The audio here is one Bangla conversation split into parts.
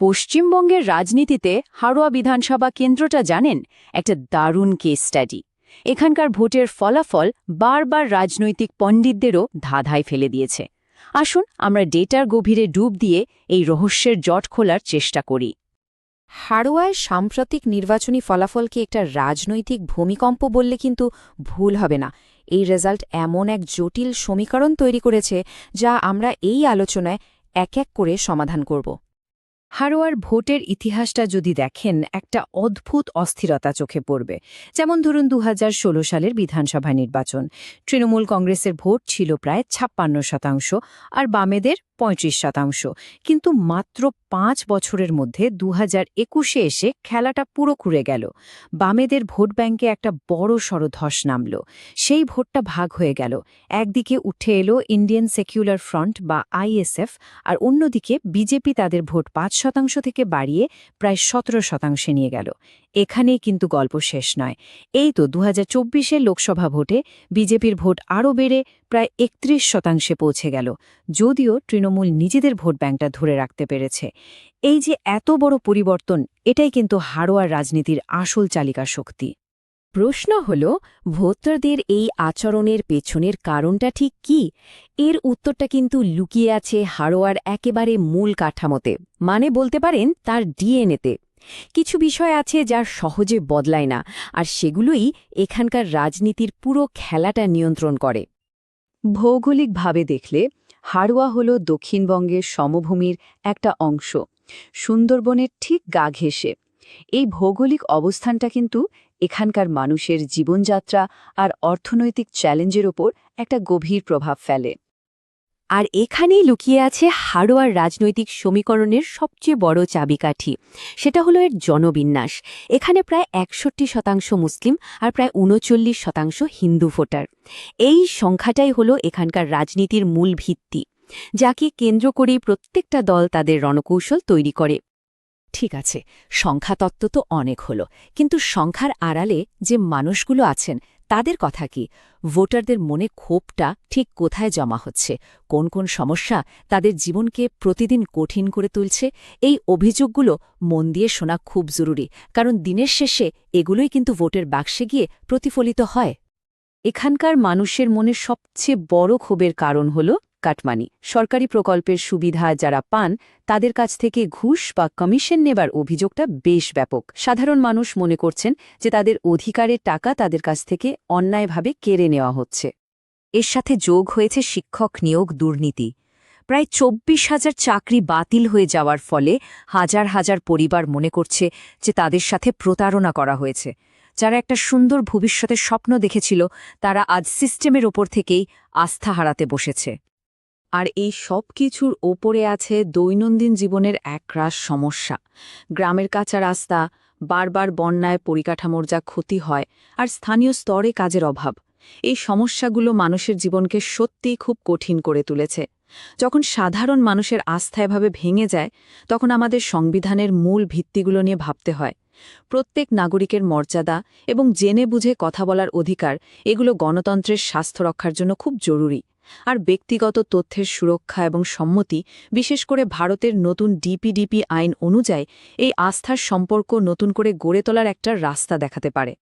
পশ্চিমবঙ্গের রাজনীতিতে হাড়োয়া বিধানসভা কেন্দ্রটা জানেন একটা দারুণ কেস স্টাডি। এখানকার ভোটের ফলাফল বারবার রাজনৈতিক পণ্ডিতদেরও ধাঁধায় ফেলে দিয়েছে। আসুন আমরা ডেটার গভীরে ডুব দিয়ে এই রহস্যের জট খোলার চেষ্টা করি। হাড়োয়ায় সাম্প্রতিক নির্বাচনী ফলাফলকে একটা রাজনৈতিক ভূমিকম্প বললে কিন্তু ভুল হবে না। এই রেজাল্ট এমন এক জটিল সমীকরণ তৈরি করেছে যা আমরা এই আলোচনায় এক এক করে সমাধান করব। হাড়োয়ার ভোটের ইতিহাসটা যদি দেখেন, একটা অদ্ভুত অস্থিরতা চোখে পড়বে। যেমন ধরুন ২০১৬ সালের বিধানসভা নির্বাচন। তৃণমূল কংগ্রেসের ভোট ছিল প্রায় ৫৬%, আর বামেদের ৩৫%। কিন্তু মাত্র ৫ বছরের মধ্যে ২০২১-এ এসে খেলাটা পুরো ঘুরে গেল। বামেদের ভোট ব্যাংকে একটা বড় সড় ধস নামল। সেই ভোটটা ভাগ হয়ে গেল। একদিকে উঠে এলো ইন্ডিয়ান সেকুলার ফ্রন্ট বা ISF, আর অন্যদিকে বিজেপি তাদের ভোট ৫% থেকে বাড়িয়ে প্রায় ১৭% নিয়ে গেল। এখানেই কিন্তু গল্প শেষ নয়। এই তো ২০২৪-এর লোকসভা ভোটে বিজেপির ভোট আরও বেড়ে প্রায় ৩১% পৌঁছে গেল, যদিও তৃণমূল নিজেদের ভোট ব্যাংকটা ধরে রাখতে পেরেছে। এই যে এত বড় পরিবর্তন, এটাই কিন্তু হাড়োয়ার রাজনীতির আসল চালিকা শক্তি। প্রশ্ন হল, ভোটারদের এই আচরণের পেছনের কারণটা ঠিক কি? এর উত্তরটা কিন্তু লুকিয়ে আছে হাড়োয়ার একেবারে মূল কাঠামোতে, মানে বলতে পারেন তার ডিএনএতে। কিছু বিষয় আছে যা সহজে বদলায় না, আর সেগুলোই এখানকার রাজনীতির পুরো খেলাটা নিয়ন্ত্রণ করে। ভৌগোলিকভাবে দেখলে হাড়োয়া হল দক্ষিণবঙ্গের সমভূমির একটা অংশ, সুন্দরবনের ঠিক গা ঘেঁষে। এই ভৌগোলিক অবস্থানটা কিন্তু এখানকার মানুষের জীবনযাত্রা আর অর্থনৈতিক চ্যালেঞ্জের ওপর একটা গভীর প্রভাব ফেলে। আর এখানেই লুকিয়ে আছে হাড়োয়ার রাজনৈতিক সমীকরণের সবচেয়ে বড় চাবিকাঠি। সেটা হলো এর জনবিন্যাস। এখানে প্রায় ৬১% মুসলিম আর প্রায় ৩৯% হিন্দু ভোটার। এই সংখ্যাটাই হলো এখানকার রাজনীতির মূল ভিত্তি, যাকে কেন্দ্র করেই প্রত্যেকটা দল তাদের রণকৌশল তৈরি করে। ঠিক আছে, সংখ্যাতত্ত্ব তো অনেক হলো, কিন্তু সংখ্যার আড়ালে যে মানুষগুলো আছেন তাদের কথা কি? ভোটারদের মনে ক্ষোভটা ঠিক কোথায় জমা হচ্ছে? কোন কোন সমস্যা তাদের জীবনকে প্রতিদিন কঠিন করে তুলছে? এই অভিযোগগুলো মন দিয়ে শোনা খুব জরুরি, কারণ দিনের শেষে এগুলোই কিন্তু ভোটের বাক্সে গিয়ে প্রতিফলিত হয়। এখানকার মানুষের মনে সবচেয়ে বড় ক্ষোভের কারণ হল কাটমানি। সরকারি প্রকল্পের সুবিধা যারা পান তাদের কাছ থেকে ঘুষ বা কমিশন নেবার অভিযোগটা বেশ ব্যাপক। সাধারণ মানুষ মনে করছেন যে তাদের অধিকারের টাকা তাদের কাছ থেকে অন্যায়ভাবে কেড়ে নেওয়া হচ্ছে। এর সাথে যোগ হয়েছে শিক্ষক নিয়োগ দুর্নীতি। প্রায় ২৪,০০০ চাকরি বাতিল হয়ে যাওয়ার ফলে হাজার হাজার পরিবার মনে করছে যে তাদের সাথে প্রতারণা করা হয়েছে। যারা একটা সুন্দর ভবিষ্যতের স্বপ্ন দেখেছিল, তারা আজ সিস্টেমের ওপর থেকেই আস্থা হারাতে বসেছে। আর এই সব কিছুর ওপরে আছে দৈনন্দিন জীবনের একরাশ সমস্যা। গ্রামের কাঁচা রাস্তা, বারবার বন্যায় পরিকাঠামোর যা ক্ষতি হয়, আর স্থানীয় স্তরে কাজের অভাব। এই সমস্যাগুলো মানুষের জীবনকে সত্যিই খুব কঠিন করে তুলেছে। যখন সাধারণ মানুষের আস্থা এভাবে ভেঙে যায়, তখন আমাদের সংবিধানের মূল ভিত্তিগুলো নিয়ে ভাবতে হয়। প্রত্যেক নাগরিকের মর্যাদা এবং জেনে বুঝে কথা বলার অধিকার, এগুলো গণতন্ত্রের স্বাস্থ্য রক্ষার জন্য খুব জরুরি। আর ব্যক্তিগত তথ্যের সুরক্ষা এবং সম্মতি, বিশেষ করে ভারতের নতুন ডিপিডিপি আইন অনুযায়ী, এই আস্থার সম্পর্ক নতুন করে গড়ে তোলার একটা রাস্তা দেখাতে পারে।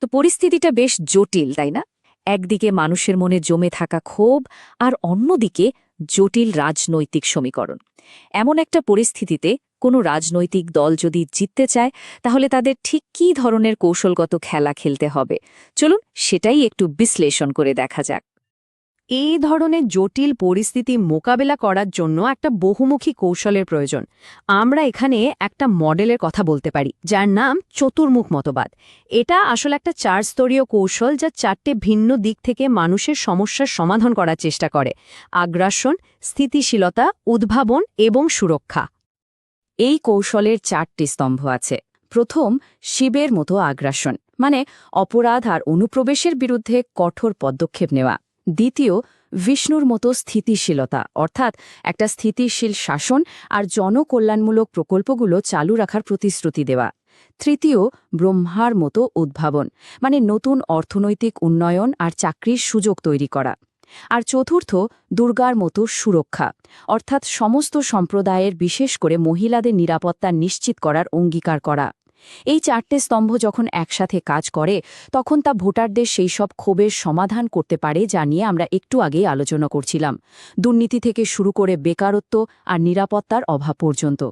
তো পরিস্থিতিটা বেশ জটিল, তাই না? একদিকে মানুষের মনে জমে থাকা ক্ষোভ, আর অন্যদিকে জটিল রাজনৈতিক সমীকরণ। এমন একটা পরিস্থিতিতে কোনো রাজনৈতিক দল যদি জিততে চায়, তাহলে তাদের ঠিক কী ধরনের কৌশলগত খেলা খেলতে হবে? চলুন সেটাই একটু বিশ্লেষণ করে দেখা যাক। এই ধরনের জটিল পরিস্থিতি মোকাবেলা করার জন্য একটা বহুমুখী কৌশলের প্রয়োজন। আমরা এখানে একটা মডেলের কথা বলতে পারি, যার নাম চতুর্মুখ মতবাদ। এটা আসলে একটা ৪-স্তরীয় কৌশল, যা ৪টে ভিন্ন দিক থেকে মানুষের সমস্যার সমাধান করার চেষ্টা করে: আগ্রাসন, স্থিতিশীলতা, উদ্ভাবন এবং সুরক্ষা। এই কৌশলের ৪টি স্তম্ভ আছে। প্রথম, শিবের মতো আগ্রাসন, মানে অপরাধ আর অনুপ্রবেশের বিরুদ্ধে কঠোর পদক্ষেপ নেওয়া। দ্বিতীয়, বিষ্ণুর মতো স্থিতিশীলতা, অর্থাৎ একটা স্থিতিশীল শাসন আর জনকল্যাণমূলক প্রকল্পগুলো চালু রাখার প্রতিশ্রুতি দেওয়া। তৃতীয়, ব্রহ্মার মতো উদ্ভাবন, মানে নতুন অর্থনৈতিক উন্নয়ন আর চাকরির সুযোগ তৈরি করা। আর চতুর্থ, দুর্গার মতো সুরক্ষা, অর্থাৎ সমস্ত সম্প্রদায়ের বিশেষ করে মহিলাদের নিরাপত্তা নিশ্চিত করার অঙ্গীকার করা। এই 4টে স্তম্ভ যখন একসাথে কাজ করে তখন তা ভোটারদের সেই সব ক্ষোভের সমাধান করতে পারে যা নিয়ে আমরা একটু আগেই আলোচনা করছিলাম, দুর্নীতি থেকে শুরু করে বেকারত্ব আর নিরাপত্তার অভাব পর্যন্ত।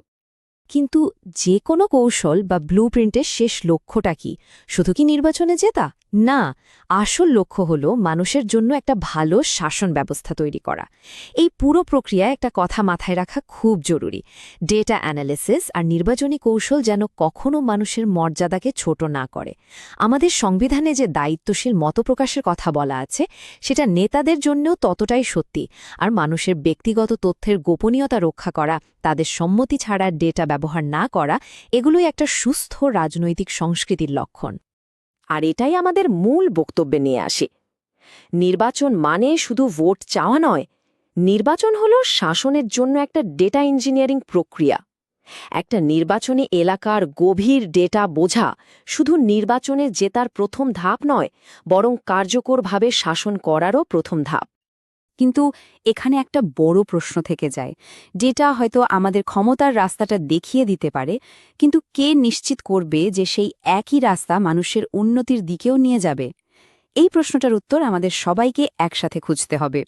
কিন্তু যে কোনো কৌশল বা ব্লুপ্রিন্টের শেষ লক্ষ্যটা কি? শুধু কি নির্বাচনে জেতা? না, আসল লক্ষ্য হল মানুষের জন্য একটা ভালো শাসন ব্যবস্থা তৈরি করা। এই পুরো প্রক্রিয়ায় একটা কথা মাথায় রাখা খুব জরুরি। ডেটা অ্যানালিসিস আর নির্বাচনী কৌশল যেন কখনো মানুষের মর্যাদাকে ছোট না করে। আমাদের সংবিধানে যে দায়িত্বশীল মতপ্রকাশের কথা বলা আছে সেটা নেতাদের জন্যও ততটাই সত্যি। আর মানুষের ব্যক্তিগত তথ্যের গোপনীয়তা রক্ষা করা, তাদের সম্মতি ছাড়া ডেটা ব্যবহার না করা, এগুলোই একটা সুস্থ রাজনৈতিক সংস্কৃতির লক্ষণ। আর এটাই আমাদের মূল বক্তব্যে নিয়ে আসে। নির্বাচন মানে শুধু ভোট চাওয়া নয়, নির্বাচন হলো শাসনের জন্য একটা ডেটা ইঞ্জিনিয়ারিং প্রক্রিয়া। একটা নির্বাচনী এলাকার গভীর ডেটা বোঝা শুধু নির্বাচনে জেতার প্রথম ধাপ নয়, বরং কার্যকরভাবে শাসন করারও প্রথম ধাপ। কিন্তু এখানে একটা বড় প্রশ্ন থেকে যায়। ডেটা হয়তো আমাদের ক্ষমতার রাস্তাটা দেখিয়ে দিতে পারে, কিন্তু কে নিশ্চিত করবে যে সেই একই রাস্তা মানুষের উন্নতির দিকেও নিয়ে যাবে? এই প্রশ্নটার উত্তর আমাদের সবাইকে একসাথে খুঁজতে হবে।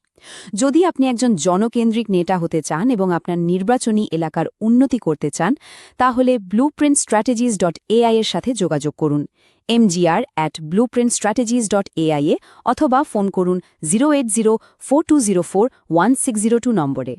যদি আপনি একজন জনকেন্দ্রিক নেতা হতে চান এবং আপনার নির্বাচনী এলাকার উন্নতি করতে চান, তাহলে blueprintstrategies.ai এর সাথে যোগাযোগ করুন, mgr@blueprintstrategies.ai এ, অথবা ফোন করুন 08042041602 নম্বরে।